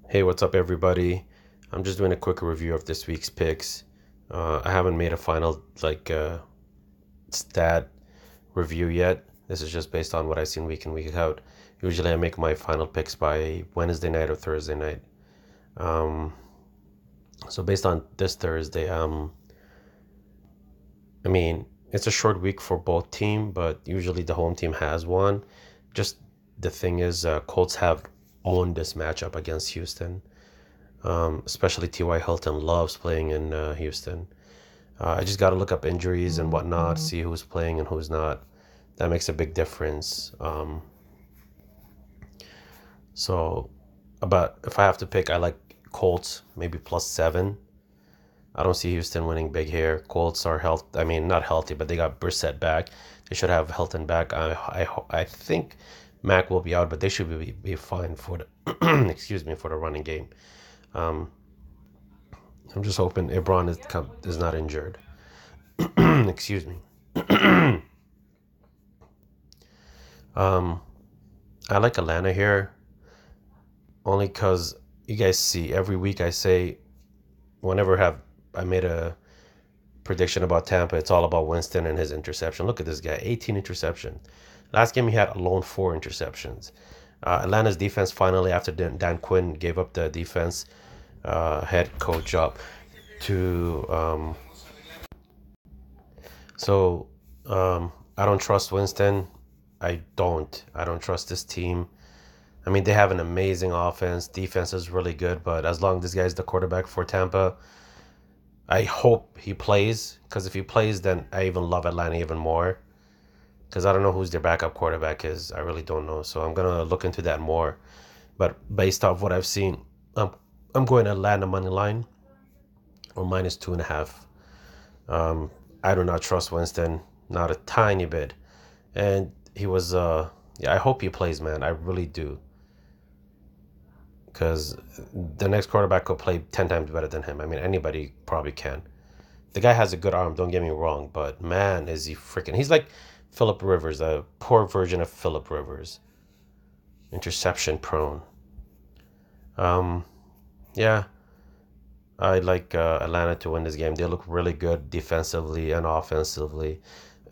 Hey, what's up, everybody? I'm just doing a quick review of this week's picks. I haven't made a final stat review yet. This is just based on what I've seen week in week out. Usually, I make my final picks by Wednesday night or Thursday night. Um, so based on this Thursday, I mean, it's a short week for both team, but usually the home team has one. Just the thing is, Colts have owned this matchup against Houston. Especially T.Y. Hilton loves playing in Houston. I just got to look up injuries and whatnot, see who's playing and who's not. That makes a big difference. So, but if I have to pick, I like Colts, maybe +7. I don't see Houston winning big here. Colts are health. I mean, not healthy, but they got Brissett back. They should have Hilton back. I think Mac will be out, but they should be fine for the excuse me, for the running game. Um, I'm just hoping Ebron is not injured. Excuse me. Um, I like Atlanta here only because you guys see every week I say whenever have I made a prediction about Tampa, it's all about Winston and his interception. Look at this guy, 18 interception. Last game he had alone 4 interceptions. Atlanta's defense finally, after Dan Quinn gave up the defense head coach job to so I don't trust Winston. I don't trust this team. I mean, they have an amazing offense. Defense is really good, but as long as this guy's the quarterback for Tampa, I hope he plays. Because if he plays, then I even love Atlanta even more. Because I don't know who's their backup quarterback is. I really don't know. So I'm gonna look into that more. But based off what I've seen, I'm going to Atlanta money line or -2.5. I do not trust Winston, not a tiny bit. And he was, yeah, I hope he plays, man. I really do. Because the next quarterback could play 10 times better than him. I mean, anybody probably can. The guy has a good arm, don't get me wrong, but man, is he freaking. He's like Philip Rivers, a poor version of Philip Rivers. Interception prone. Um, yeah, I like Atlanta to win this game. They look really good defensively and offensively.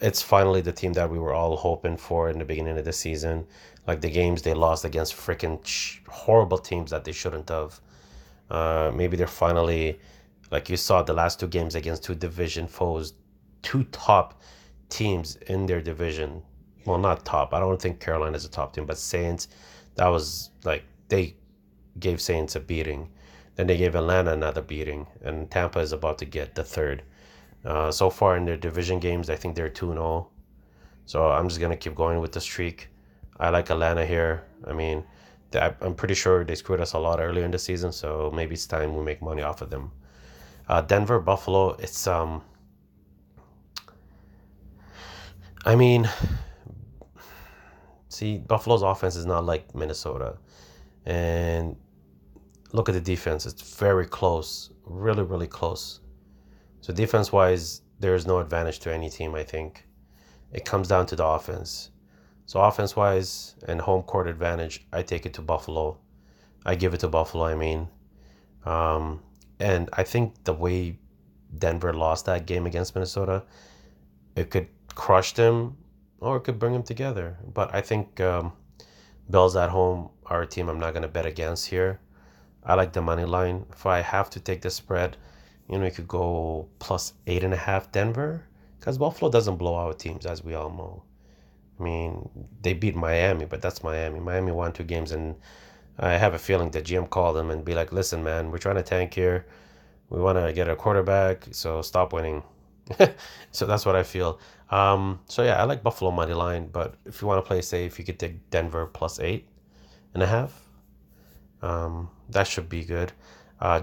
It's finally the team that we were all hoping for in the beginning of the season. Like the games they lost against freaking horrible teams that they shouldn't have. Maybe they're finally, like you saw the last 2 games against two division foes, two top teams in their division. Well, not top. I don't think Carolina is a top team, but Saints, that was like they gave Saints a beating. Then they gave Atlanta another beating, and Tampa is about to get the third. So far in their division games, I think they're 2-0. So I'm just gonna keep going with the streak. I like Atlanta here. I mean, I'm pretty sure they screwed us a lot earlier in the season, so maybe it's time we make money off of them. Denver, Buffalo. I mean, see, Buffalo's offense is not like Minnesota, and look at the defense. It's very close, really, really close. So defense wise, there's no advantage to any team. I think it comes down to the offense. So offense wise and home court advantage, I take it to Buffalo. I give it to Buffalo. I mean, um, and I think the way Denver lost that game against Minnesota, it could crush them or it could bring them together. But I think Bills at home are a team I'm not going to bet against here. I like the money line. If I have to take the spread, you could go +8.5 Denver because Buffalo doesn't blow out teams, as we all know. I mean, they beat Miami, but that's Miami. Miami won 2 games, and I have a feeling that GM called them and be like, listen, man, we're trying to tank here. We want to get a quarterback, so stop winning. So that's what I feel. So yeah, I like Buffalo money line, but if you want to play safe, you could take Denver +8.5. That should be good.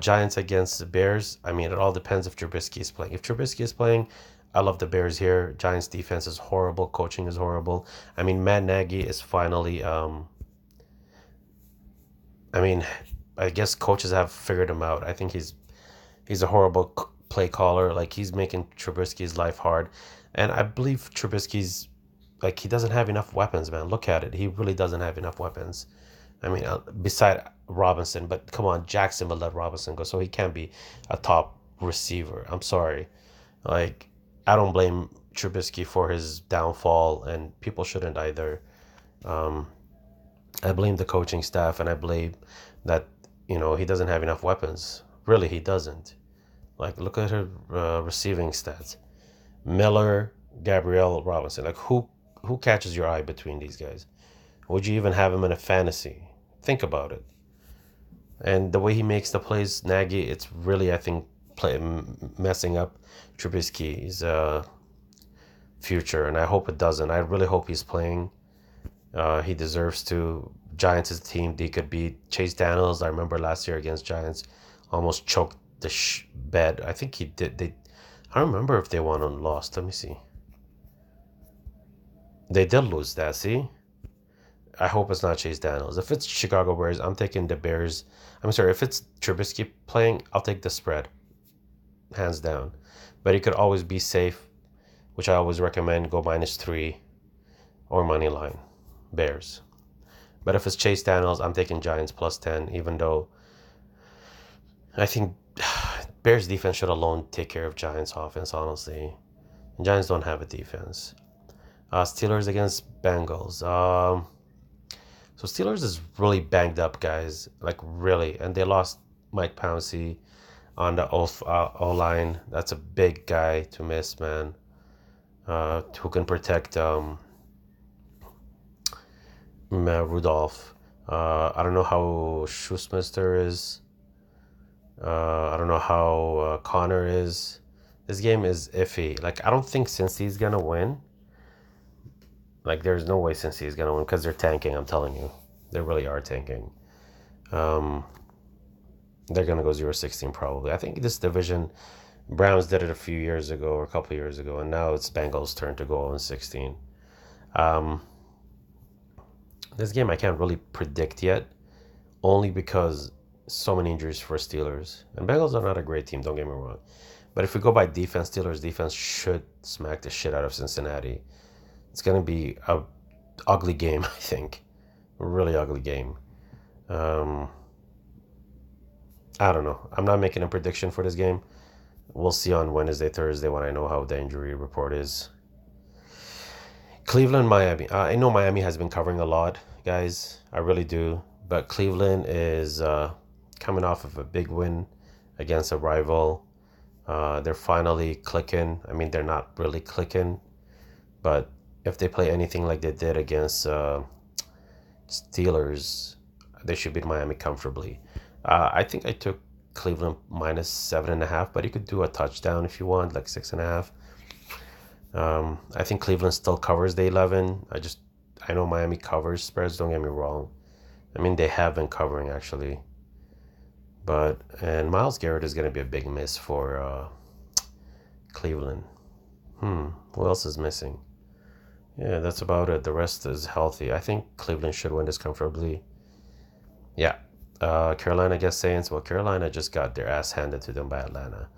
Giants against the Bears. I mean, it all depends if Trubisky is playing. If Trubisky is playing, I love the Bears here. Giants defense is horrible. Coaching is horrible. I mean, Matt Nagy is finally. I mean, I guess coaches have figured him out. I think he's a horrible play caller. Like he's making Trubisky's life hard, and I believe Trubisky's like he doesn't have enough weapons, man. Look at it. He really doesn't have enough weapons. I mean, beside Robinson, but come on, Jackson will let Robinson go, so he can't be a top receiver. I'm sorry. Like, I don't blame Trubisky for his downfall, and people shouldn't either. Um, I blame the coaching staff, and I blame that, he doesn't have enough weapons. Really, he doesn't. Like, look at her receiving stats. Miller, Gabrielle, Robinson. Like, who catches your eye between these guys? Would you even have him in a fantasy? Think about it. And the way he makes the plays, Nagy, it's really, I think, messing up Trubisky's future. And I hope it doesn't. I really hope he's playing. He deserves to. Giants' is a team they could beat. Chase Daniels, I remember last year against Giants, almost choked the bed. I think he did. I don't remember if they won or lost. Let me see. They did lose that, see? I hope it's not Chase Daniels. If it's Chicago Bears, I'm taking the Bears. I'm sorry, if it's Trubisky playing, I'll take the spread. Hands down. But it could always be safe, which I always recommend, go -3 or money line. Bears. But if it's Chase Daniels, I'm taking Giants +10, even though I think Bears defense should alone take care of Giants offense, honestly. Giants don't have a defense. Steelers against Bengals. So Steelers is really banged up, guys. Like, really. And they lost Mike Pouncey on the O-line. That's a big guy to miss, man. Who can protect Rudolph. I don't know how Schuster is. I don't know how Connor is. This game is iffy. Like, I don't think Cincy's going to win. Like, there's no way Cincy's going to win because they're tanking, I'm telling you. They really are tanking. They're going to go 0-16 probably. I think this division, Browns did it a few years ago or a couple years ago, and now it's Bengals' turn to go 0-16. This game I can't really predict yet, only because so many injuries for Steelers. And Bengals are not a great team, don't get me wrong. But if we go by defense, Steelers defense should smack the shit out of Cincinnati. It's going to be a ugly game, I think. A really ugly game. I don't know. I'm not making a prediction for this game. We'll see on Wednesday, Thursday when I know how the injury report is. Cleveland, Miami. I know Miami has been covering a lot, guys. I really do. But Cleveland is coming off of a big win against a rival. They're finally clicking. I mean, they're not really clicking. But if they play anything like they did against Steelers, they should beat Miami comfortably. I think I took Cleveland -7.5, but you could do a touchdown if you want, like 6.5. I think Cleveland still covers the 11. I know Miami covers spreads, don't get me wrong. I mean, they have been covering, actually. And Myles Garrett is going to be a big miss for Cleveland. Who else is missing? Yeah, that's about it. The rest is healthy. I think Cleveland should win this comfortably. Yeah. Carolina against Saints. Well, Carolina just got their ass handed to them by Atlanta.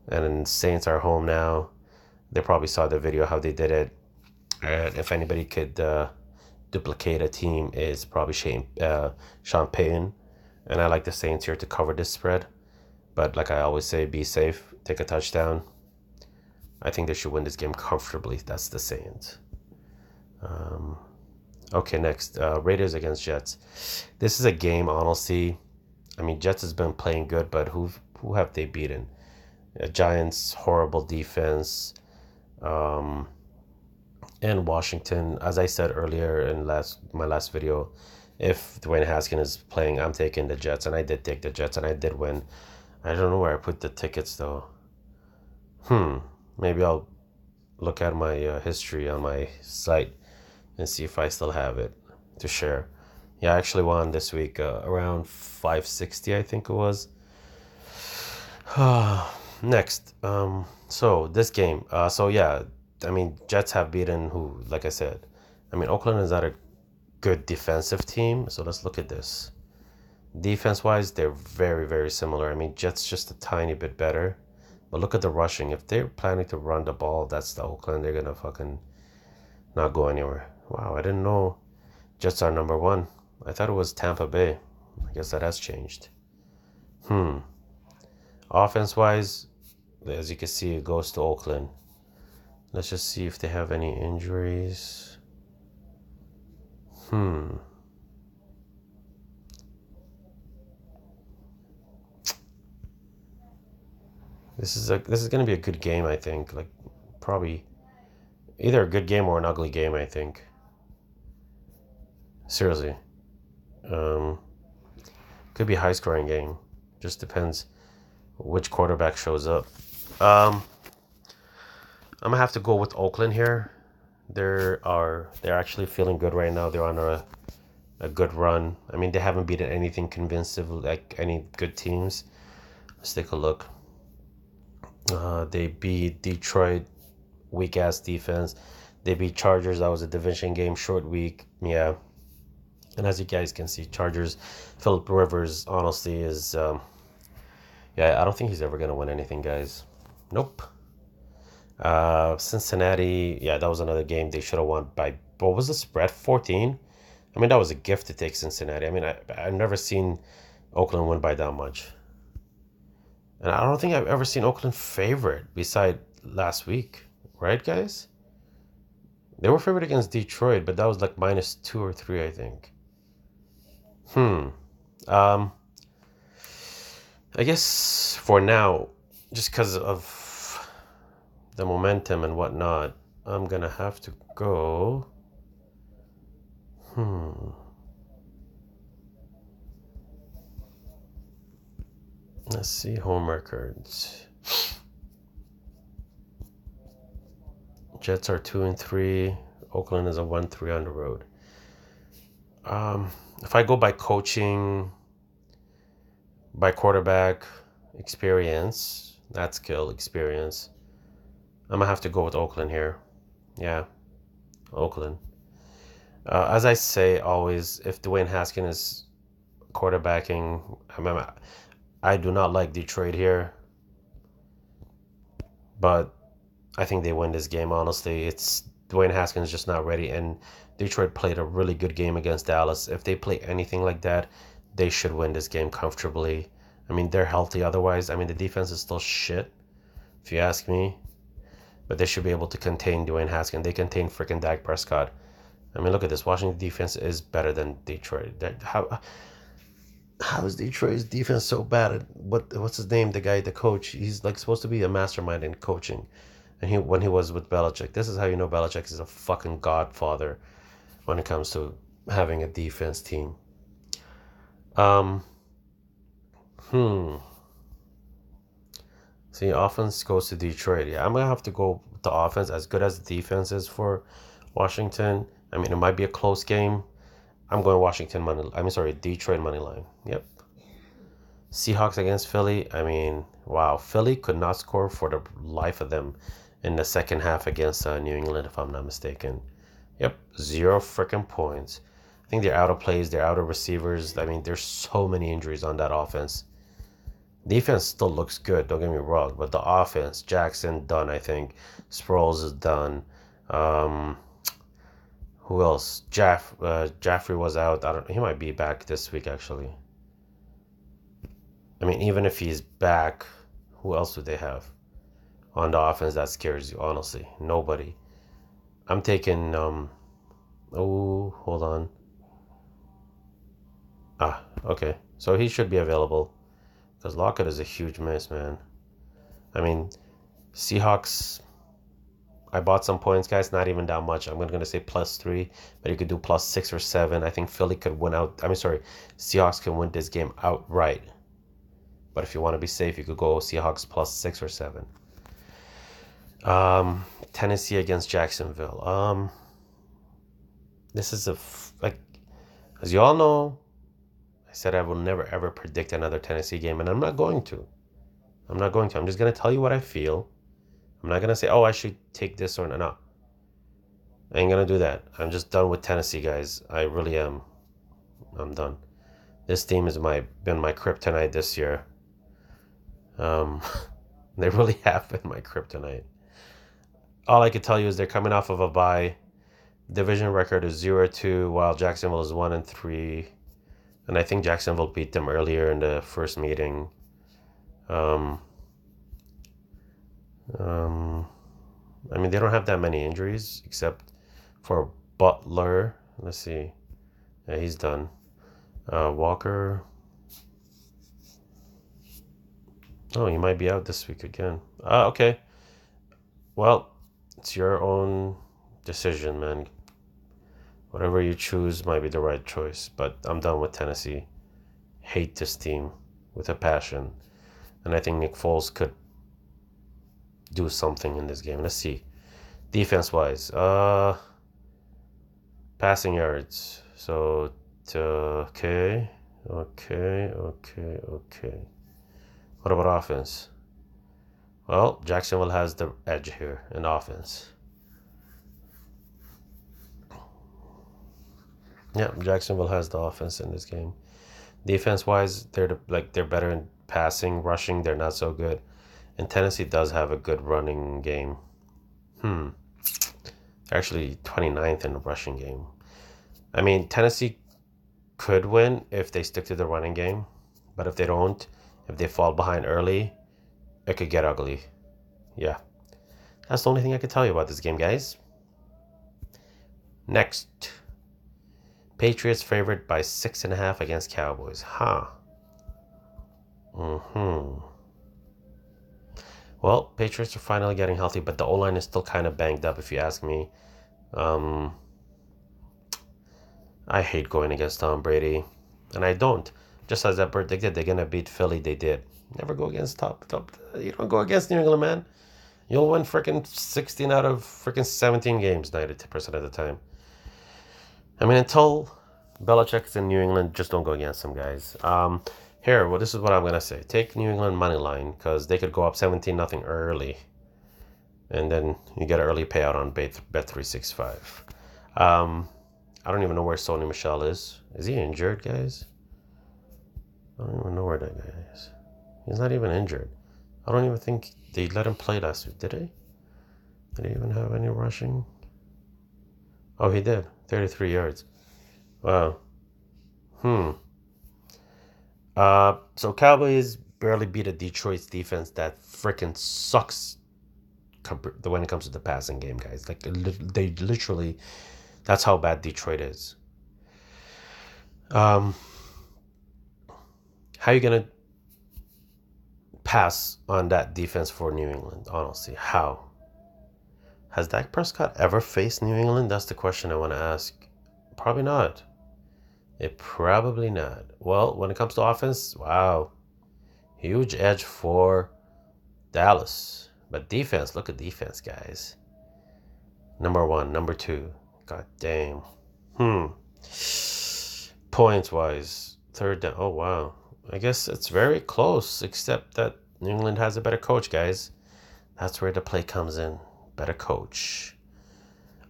And Saints are home now. They probably saw the video how they did it. If anybody could duplicate a team, it's probably Sean Payton. And I like the Saints here to cover this spread. But like I always say, be safe. Take a touchdown. I think they should win this game comfortably. That's the Saints. Okay, next. Raiders against Jets. This is a game, honestly. I mean, Jets has been playing good, but who have they beaten? Giants, horrible defense. And Washington, as I said earlier in my last video, if Dwayne Haskins is playing, I'm taking the Jets, and I did take the Jets, and I did win. I don't know where I put the tickets, though. Maybe I'll look at my history on my site and see if I still have it to share. Yeah, I actually won this week around 560, I think it was. Next, so this game, yeah, I mean, Jets have beaten who, like I said. I mean, Oakland is not a good defensive team, so let's look at this. Defense-wise, they're very, very similar. I mean, Jets just a tiny bit better. But look at the rushing. If they're planning to run the ball, that's the Oakland. They're going to fucking not go anywhere. Wow, I didn't know Jets are number 1. I thought it was Tampa Bay. I guess that has changed. Offense-wise, as you can see, it goes to Oakland. Let's just see if they have any injuries. This is gonna be a good game, I think. Like, probably either a good game or an ugly game, I think. Seriously. Could be a high-scoring game. Just depends which quarterback shows up. I'm gonna have to go with Oakland here. They're actually feeling good right now. They're on a good run. I mean, they haven't beaten anything convincing, like any good teams. Let's take a look. They beat Detroit, weak ass defense. They beat Chargers. That was a division game, short week. Yeah. And as you guys can see, Chargers, Philip Rivers, honestly, is yeah, I don't think he's ever gonna win anything, guys. Nope. Cincinnati, yeah, that was another game they should have won by, what was the spread? 14? I mean, that was a gift to take Cincinnati. I mean, I've never seen Oakland win by that much. And I don't think I've ever seen Oakland favorite beside last week. Right, guys? They were favored against Detroit, but that was like -2 or 3, I think. I guess for now, just because of the momentum and whatnot, I'm gonna have to go. Let's see, home records. Jets are 2-3. Oakland is a 1-3 on the road. If I go by coaching, by quarterback experience, not skill, experience, I'm gonna have to go with Oakland here. Yeah, Oakland. As I say always, if Dwayne Haskins is quarterbacking, I do not like Detroit here, but I think they win this game, honestly. It's Dwayne Haskins just not ready, and Detroit played a really good game against Dallas. If they play anything like that, they should win this game comfortably. I mean, they're healthy otherwise. I mean, the defense is still shit, if you ask me. But they should be able to contain Dwayne Haskins. They contain freaking Dak Prescott. I mean, look at this. Washington defense is better than Detroit. How is Detroit's defense so bad? What's his name? The guy, the coach. He's like supposed to be a mastermind in coaching. And when he was with Belichick, this is how you know Belichick is a fucking godfather when it comes to having a defense team. See, offense goes to Detroit. Yeah, I'm gonna have to go with the offense. As good as the defense is for Washington, I mean, it might be a close game. I'm going Detroit money line. Yep. Seahawks against Philly. I mean, wow, Philly could not score for the life of them in the second half against New England, if I'm not mistaken. Yep, 0 freaking points. I think they're out of plays, they're out of receivers. I mean, there's so many injuries on that offense. Defense still looks good, don't get me wrong, but the offense, Jackson done, I think. Sproles is done. Who else? Jaffrey was out. I don't. He might be back this week, actually. I mean, even if he's back, who else do they have on the offense that scares you? Honestly, nobody. I'm taking. Oh, hold on. Okay. So he should be available because Lockett is a huge miss, man. I mean, Seahawks. I bought some points, guys. Not even that much. I'm going to say +3, but you could do +6 or 7. I think Philly could win out. Seahawks can win this game outright. But if you want to be safe, you could go Seahawks +6 or 7. Tennessee against Jacksonville. This is as you all know, I said I will never ever predict another Tennessee game, and I'm not going to. I'm just going to tell you what I feel. I'm not going to say, oh, I should take this or no. I ain't going to do that. I'm just done with Tennessee, guys. I really am. I'm done. This team has been my kryptonite this year. They really have been my kryptonite. All I can tell you is they're coming off of a bye. Division record is 0-2, while Jacksonville is 1-3. And I think Jacksonville beat them earlier in the first meeting. Um, I mean, they don't have that many injuries except for Butler. Let's see. Yeah, he's done. Walker. Oh, he might be out this week again. Okay. Well, it's your own decision, man. Whatever you choose might be the right choice. But I'm done with Tennessee. Hate this team with a passion. And I think Nick Foles could do something in this game. Let's see. Defense-wise. Passing yards. So, okay. What about offense? Well, Jacksonville has the edge here in offense. Yeah, Jacksonville has the offense in this game. Defense-wise, they're better in passing, rushing. They're not so good. And Tennessee does have a good running game. Actually 29th in the rushing game. I mean, Tennessee could win if they stick to the running game. But if they don't, if they fall behind early, it could get ugly. Yeah. That's the only thing I can tell you about this game, guys. Next. Patriots favored by 6.5 against Cowboys. Well, Patriots are finally getting healthy, but the O-line is still kind of banged up, if you ask me. I hate going against Tom Brady, and I don't. Just as that predicted, they're gonna beat Philly. They did. Never go against top. You don't go against New England, man. You'll win freaking 16 out of freaking 17 games 90% of the time. I mean, until Belichick's in New England, just don't go against them, guys. This is what I'm gonna say. Take New England money line because they could go up 17-0 early, and then you get an early payout on Bet365. I don't even know where Sony Michel is. Is he injured, guys? I don't even know where that guy is. He's not even injured. I don't even think they let him play last week, did they? Did he even have any rushing? Oh, he did. 33 yards. Wow. So Cowboys barely beat a Detroit's defense that freaking sucks when it comes to the passing game, guys. Like, they literally, that's how bad Detroit is. How are you going to pass on that defense for New England, honestly? How? Has Dak Prescott ever faced New England? That's the question I want to ask. Probably not. Probably not. Well, when it comes to offense, wow. Huge edge for Dallas. But defense, look at defense, guys. Number 1, number 2. God damn. Points-wise, third down. Oh, wow. I guess it's very close, except that New England has a better coach, guys. That's where the play comes in. Better coach.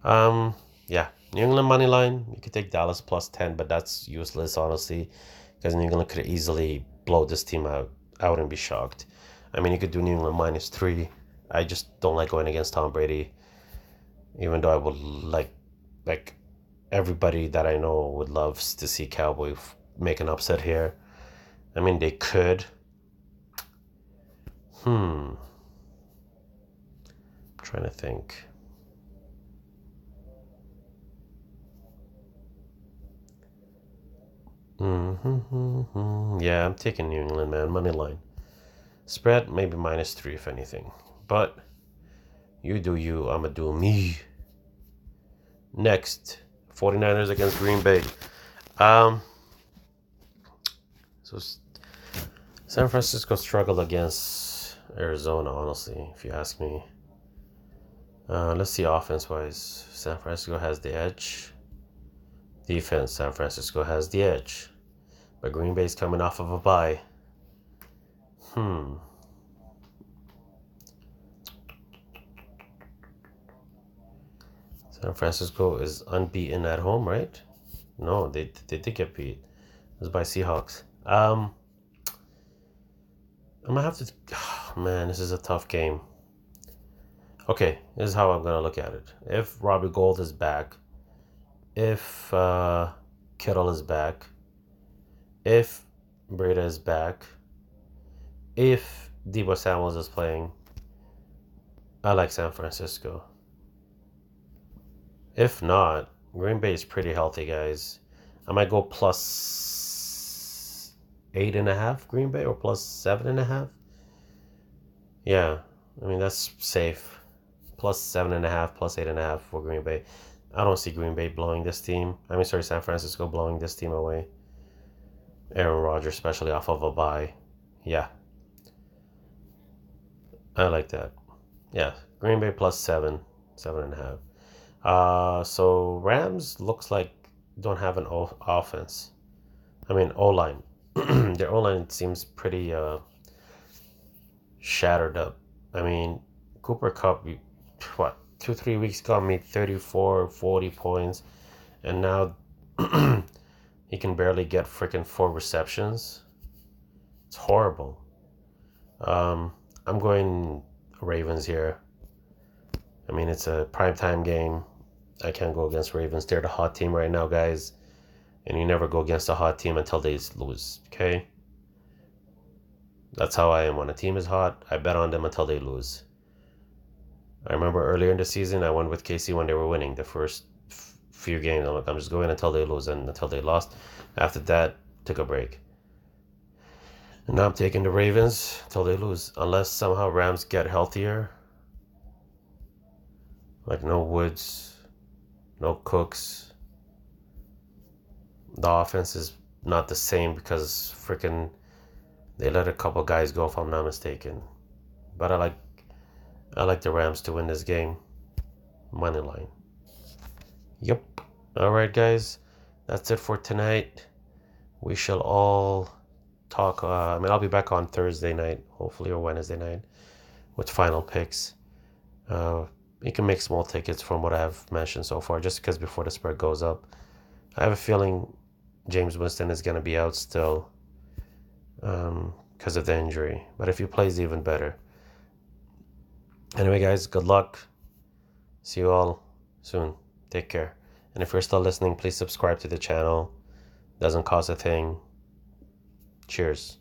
Yeah. New England money line. You could take Dallas plus 10, but that's useless, honestly, because New England could easily blow this team out and be shocked. I mean, you could do New England minus 3. I just don't like going against Tom Brady, even though I would like everybody that I know would love to see Cowboy make an upset here. I mean, they could. I'm trying to think. Yeah, I'm taking New England, man. Money line. Spread, maybe minus 3 if anything. But you do you, I'ma do me. Next, 49ers against Green Bay. So San Francisco struggled against Arizona, honestly, if you ask me. Let's see offense-wise. San Francisco has the edge. Defense, San Francisco has the edge. But Green Bay's coming off of a bye. San Francisco is unbeaten at home, right? No, they did get beat. It was by Seahawks. I'm gonna have to. Oh, man, this is a tough game. Okay, this is how I'm gonna look at it. If Robbie Gould is back, if Kittle is back, If Breida is back, if Deebo Samuels is playing, I like San Francisco. If not, Green Bay is pretty healthy, guys. I might go plus 8.5 Green Bay or plus 7.5. Yeah, I mean that's safe. Plus 7.5, plus 8.5 for Green Bay. I don't see Green Bay blowing this team. San Francisco blowing this team away. Aaron Rodgers, especially off of a bye. Yeah, I like that. Yeah, Green Bay plus 7.5. So Rams looks like don't have an offense. I mean O-line. Their O-line seems pretty shattered up. I mean, Cooper Kupp, what, 2-3 weeks got me 34, 40 points, and now he can barely get freaking 4 receptions. It's horrible. I'm going Ravens here. I mean, it's a primetime game. I can't go against Ravens. They're the hot team right now, guys. And you never go against a hot team until they lose, okay? That's how I am. When a team is hot, I bet on them until they lose. I remember earlier in the season, I went with KC when they were winning the first few games. I'm like, I'm just going until they lose, and until they lost. After that, took a break. And now I'm taking the Ravens until they lose. Unless somehow Rams get healthier. Like no Woods, no Cooks. The offense is not the same because freaking they let a couple guys go, if I'm not mistaken. But I like the Rams to win this game. Money line. Yep. All right, guys. That's it for tonight. We shall all talk. I'll be back on Thursday night, hopefully, or Wednesday night, with final picks. You can make small tickets from what I have mentioned so far, just because before the spread goes up. I have a feeling James Winston is going to be out still because of the injury. But if he plays, even better. Anyway, guys, good luck. See you all soon. Take care. And if you're still listening, please subscribe to the channel. Doesn't cost a thing. Cheers.